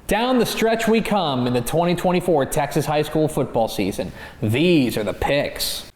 Down the stretch we come in the 2024 Texas high school football season. These are the picks.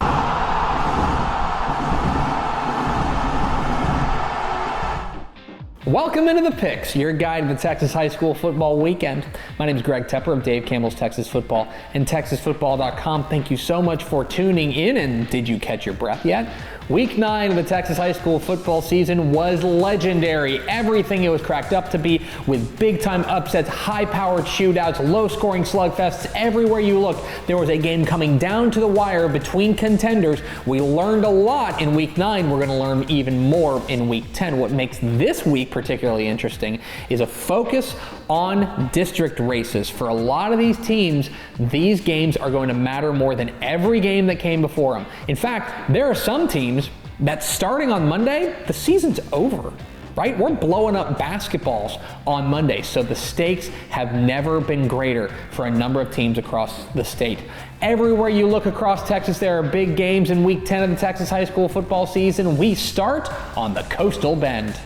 Welcome into the picks, your guide to the Texas high school football weekend. My name is Greg Tepper of Dave Campbell's Texas Football and TexasFootball.com. Thank you so much for tuning in, and did you catch your breath yet? Week 9 of the Texas high school football season was legendary. Everything it was cracked up to be, with big-time upsets, high-powered shootouts, low-scoring slugfests. Everywhere you looked, there was a game coming down to the wire between contenders. We learned a lot in Week 9. We're going to learn even more in Week 10. What makes this week particularly interesting is a focus on district races. For a lot of these teams, these games are going to matter more than every game that came before them. In fact, there are some teams that starting on Monday, the season's over, right? We're blowing up basketballs on Monday, so the stakes have never been greater for a number of teams across the state. Everywhere you look across Texas, there are big games in Week 10 of the Texas high school football season. We start on the Coastal Bend.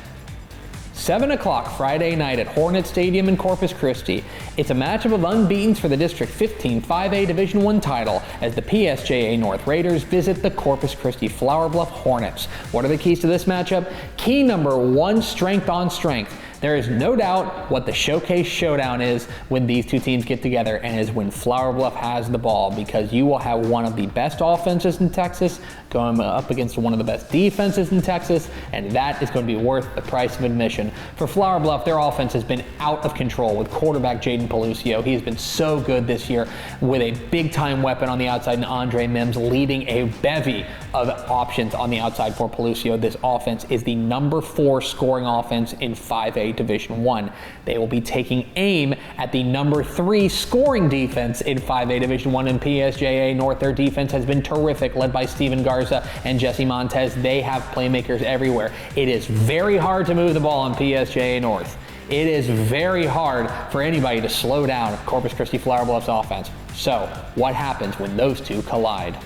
7 o'clock Friday night at Hornet Stadium in Corpus Christi. It's a matchup of unbeatens for the District 15 5A Division I title as the PSJA North Raiders visit the Corpus Christi Flour Bluff Hornets. What are the keys to this matchup? Key number 1, strength on strength. There is no doubt what the showcase showdown is when these two teams get together, and is when Flour Bluff has the ball, because you will have one of the best offenses in Texas going up against one of the best defenses in Texas, and that is going to be worth the price of admission. For Flour Bluff, their offense has been out of control with quarterback Jaden Pelucio. He has been so good this year with a big-time weapon on the outside, and Andre Mims leading a bevy of options on the outside for Pelucio. This offense is the number 4 scoring offense in 5A Division I. They will be taking aim at the number 3 scoring defense in 5A Division I in PSJA North. Their defense has been terrific, led by Steven Garza and Jesse Montez. They have playmakers everywhere. It is very hard to move the ball in PSJA North. It is very hard for anybody to slow down Corpus Christi Flour Bluff's offense. So, what happens when those two collide?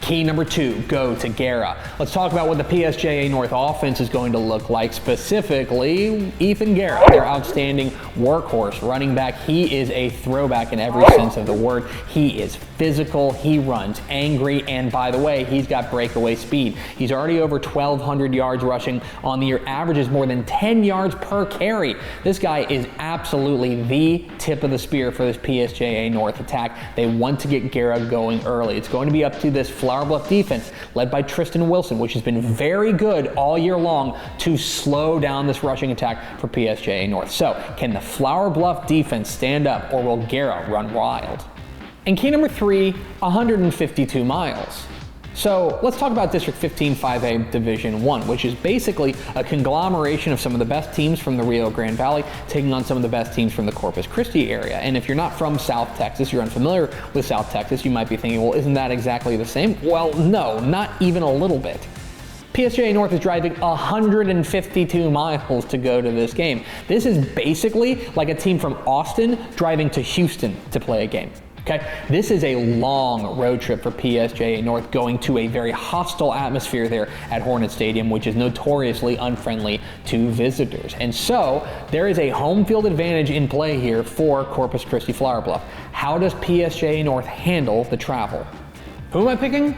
Key number 2, go to Guerra. Let's talk about what the PSJA North offense is going to look like, specifically Ethan Guerra, their outstanding workhorse running back. He is a throwback in every sense of the word. He is physical, he runs angry, and by the way, he's got breakaway speed. He's already over 1,200 yards rushing on the year, averages more than 10 yards per carry. This guy is absolutely the tip of the spear for this PSJA North attack. They want to get Guerra going early. It's going to be up to this Flour Bluff defense, led by Tristan Wilson, which has been very good all year long, to slow down this rushing attack for PSJA North. So, can the Flour Bluff defense stand up, or will Guerra run wild? And key number 3, 152 miles. So let's talk about District 15 5A Division I, which is basically a conglomeration of some of the best teams from the Rio Grande Valley taking on some of the best teams from the Corpus Christi area. And if you're not from South Texas, you're unfamiliar with South Texas, you might be thinking, well, isn't that exactly the same? Well, no, not even a little bit. PSJA North is driving 152 miles to go to this game. This is basically like a team from Austin driving to Houston to play a game. Okay, this is a long road trip for PSJA North, going to a very hostile atmosphere there at Hornet Stadium, which is notoriously unfriendly to visitors. And so there is a home field advantage in play here for Corpus Christi Flour Bluff. How does PSJA North handle the travel? Who am I picking?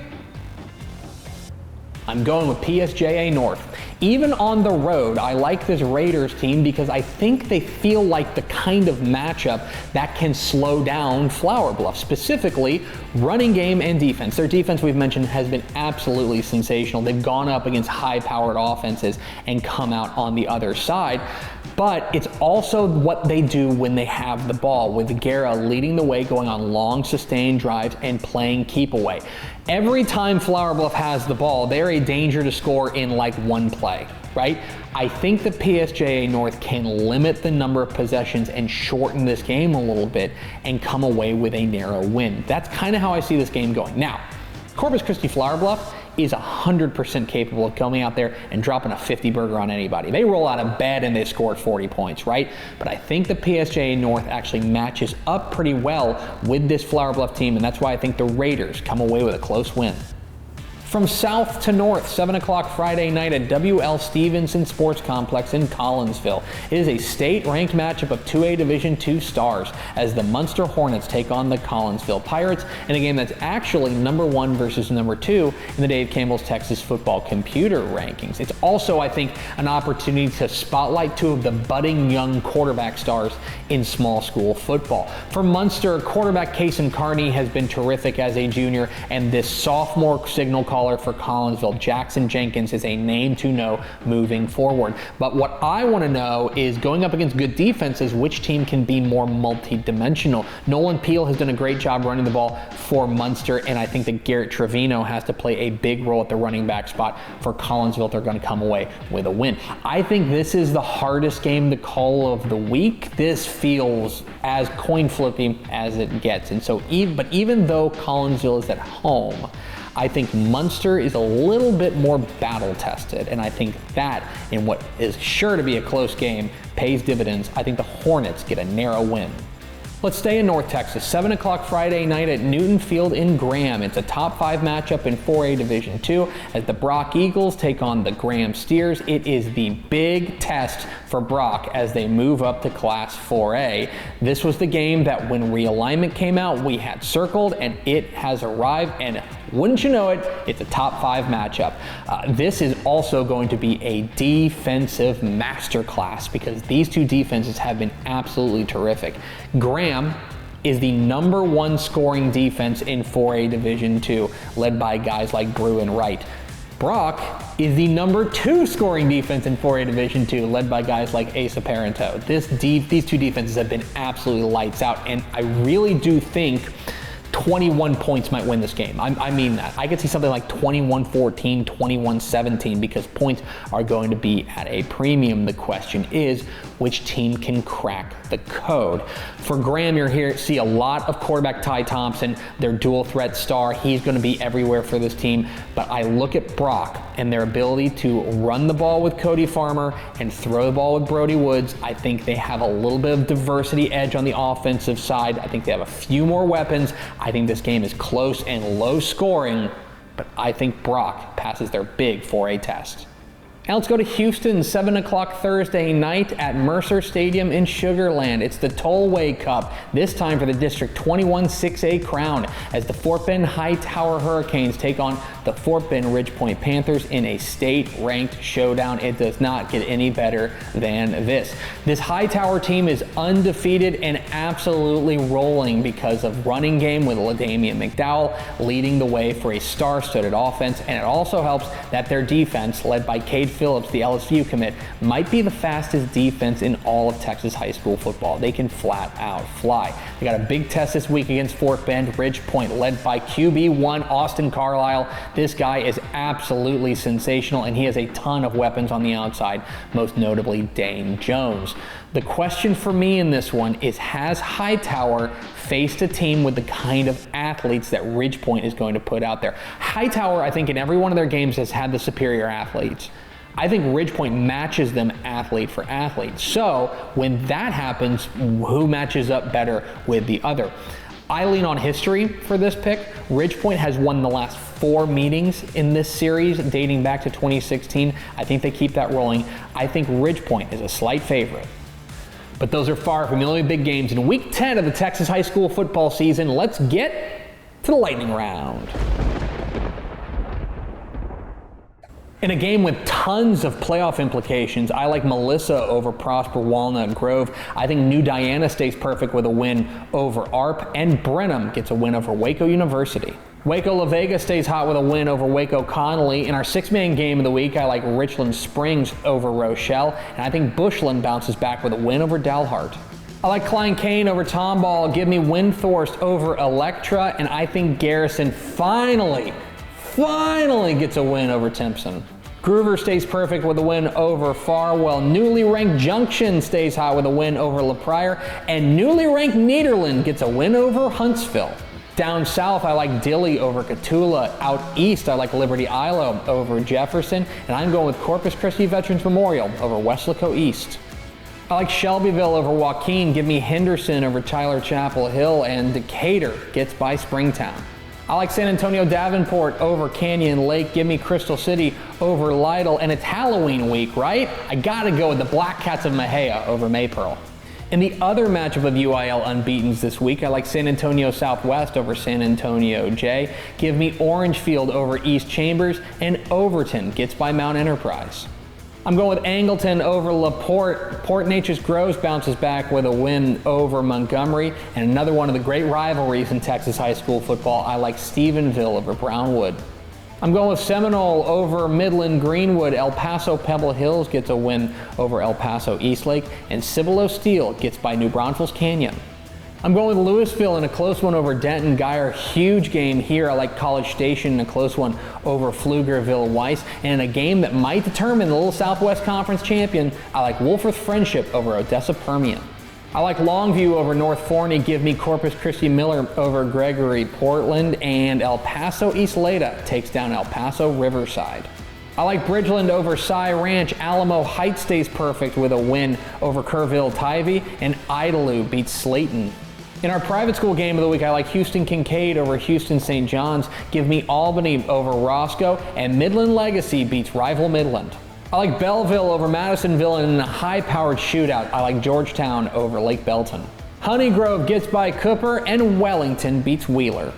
I'm going with PSJA North. Even on the road, I like this Raiders team because I think they feel like the kind of matchup that can slow down Flour Bluff, specifically running game and defense. Their defense, we've mentioned, has been absolutely sensational. They've gone up against high-powered offenses and come out on the other side. But it's also what they do when they have the ball, with Guerra leading the way, going on long, sustained drives and playing keep away. Every time Flour Bluff has the ball, they're a danger to score in like one play, right? I think the PSJA North can limit the number of possessions and shorten this game a little bit and come away with a narrow win. That's kind of how I see this game going. Now, Corpus Christi Flour Bluff is 100% capable of coming out there and dropping a 50 burger on anybody. They roll out of bed and they scored 40 points, right? But I think the PSJA North actually matches up pretty well with this Flour Bluff team, and that's why I think the Raiders come away with a close win. From south to north, 7 o'clock Friday night at W.L. Stevenson Sports Complex in Collinsville. It is a state-ranked matchup of 2A Division II stars as the Muenster Hornets take on the Collinsville Pirates in a game that's actually number 1 versus number 2 in the Dave Campbell's Texas Football Computer Rankings. It's also, I think, an opportunity to spotlight 2 of the budding young quarterback stars in small school football. For Muenster, quarterback Kason Carney has been terrific as a junior, and this sophomore signal caller for Collinsville, Jackson Jenkins, is a name to know moving forward. But what I want to know is, going up against good defenses, which team can be more multi-dimensional? Nolan Peel has done a great job running the ball for Muenster, and I think that Garrett Trevino has to play a big role at the running back spot for Collinsville if they're going to come away with a win. I think this is the hardest game to call of the week. This feels as coin flippy as it gets, and so even though Collinsville is at home, I think Muenster is a little bit more battle tested, and I think that, in what is sure to be a close game, pays dividends. I think the Hornets get a narrow win. Let's stay in North Texas. 7 o'clock Friday night at Newton Field in Graham. It's a top 5 matchup in 4A Division II as the Brock Eagles take on the Graham Steers. It is the big test for Brock as they move up to Class 4A. This was the game that, when realignment came out, we had circled, and it has arrived, and wouldn't you know it, it's a top 5 matchup. This is also going to be a defensive masterclass because these 2 defenses have been absolutely terrific. Graham is the number 1 scoring defense in 4A Division II, led by guys like Brew and Wright. Brock is the number 2 scoring defense in 4A Division II, led by guys like Asa Parenteau. These 2 defenses have been absolutely lights out, and I really do think 21 points might win this game. I mean that. I could see something like 21-14, 21-17, because points are going to be at a premium. The question is, which team can crack the code? For Graham, you're here to see a lot of quarterback Ty Thompson, their dual threat star. He's going to be everywhere for this team. But I look at Brock and their ability to run the ball with Cody Farmer and throw the ball with Brody Woods. I think they have a little bit of diversity edge on the offensive side. I think they have a few more weapons. I think this game is close and low scoring, but I think Brock passes their big 4A test. Now let's go to Houston, 7 o'clock Thursday night at Mercer Stadium in Sugar Land. It's the Tollway Cup, this time for the District 21 6A crown, as the Fort Bend Hightower Hurricanes take on the Fort Bend Ridgepoint Panthers in a state-ranked showdown. It does not get any better than this. This Hightower team is undefeated and absolutely rolling because of running game with LaDamian McDowell leading the way for a star-studded offense, and it also helps that their defense, led by Cade Phillips, the LSU commit, might be the fastest defense in all of Texas high school football. They can flat out fly. They got a big test this week against Fort Bend Ridgepoint, led by QB1 Austin Carlisle. This guy is absolutely sensational, and he has a ton of weapons on the outside, most notably Dane Jones. The question for me in this one is, has Hightower faced a team with the kind of athletes that Ridgepoint is going to put out there? Hightower, I think, in every one of their games has had the superior athletes. I think Ridgepoint matches them athlete for athlete. So when that happens, who matches up better with the other? I lean on history for this pick. Ridgepoint has won the last 4 meetings in this series dating back to 2016. I think they keep that rolling. I think Ridgepoint is a slight favorite. But those are far from the only big games in Week 10 of the Texas high school football season. Let's get to the lightning round. In a game with tons of playoff implications, I like Melissa over Prosper Walnut Grove. I think New Diana stays perfect with a win over ARP, and Brenham gets a win over Waco University. Waco La Vega stays hot with a win over Waco Connolly. In our 6-man game of the week, I like Richland Springs over Rochelle, and I think Bushland bounces back with a win over Dalhart. I like Klein Kane over Tomball. Give me Windthorst over Electra, and I think Garrison finally gets a win over Timpson. Groover stays perfect with a win over Farwell. Newly ranked Junction stays hot with a win over LaPryor, and newly ranked Nederland gets a win over Huntsville. Down south, I like Dilley over Catula. Out east, I like Liberty Ilo over Jefferson, and I'm going with Corpus Christi Veterans Memorial over Weslaco East. I like Shelbyville over Joaquin. Give me Henderson over Tyler Chapel Hill, and Decatur gets by Springtown. I like San Antonio Davenport over Canyon Lake. Give me Crystal City over Lytle. And it's Halloween week, right? I gotta go with the Black Cats of Mexia over Maypearl. In the other matchup of UIL unbeatens this week, I like San Antonio Southwest over San Antonio J. Give me Orangefield over East Chambers, and Overton gets by Mount Enterprise. I'm going with Angleton over LaPorte. Port Neches Groves bounces back with a win over Montgomery, and another one of the great rivalries in Texas high school football. I like Stephenville over Brownwood. I'm going with Seminole over Midland Greenwood. El Paso Pebble Hills gets a win over El Paso Eastlake, and Cibolo Steel gets by New Braunfels Canyon. I'm going with Louisville in a close one over Denton Guyer. Huge game here. I like College Station in a close one over Pflugerville Weiss. And in a game that might determine the Little Southwest Conference champion, I like Wolfforth Friendship over Odessa Permian. I like Longview over North Forney. Give me Corpus Christi Miller over Gregory Portland. And El Paso East Leda takes down El Paso Riverside. I like Bridgeland over Cy Ranch. Alamo Heights stays perfect with a win over Kerrville Tivy. And Idalou beats Slayton. In our private school game of the week, I like Houston Kincaid over Houston St. John's. Give me Albany over Roscoe. And Midland Legacy beats rival Midland. I like Belleville over Madisonville, and in a high-powered shootout, I like Georgetown over Lake Belton. Honeygrove gets by Cooper, and Wellington beats Wheeler.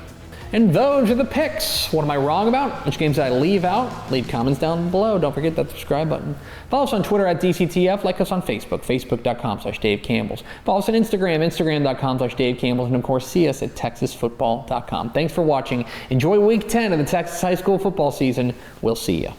And those are the picks. What am I wrong about? Which games did I leave out? Leave comments down below. Don't forget that subscribe button. Follow us on Twitter at DCTF. Like us on Facebook, facebook.com/Dave Campbell's. Follow us on Instagram, instagram.com/Dave Campbell's. And of course, see us at texasfootball.com. Thanks for watching. Enjoy week 10 of the Texas high school football season. We'll see you.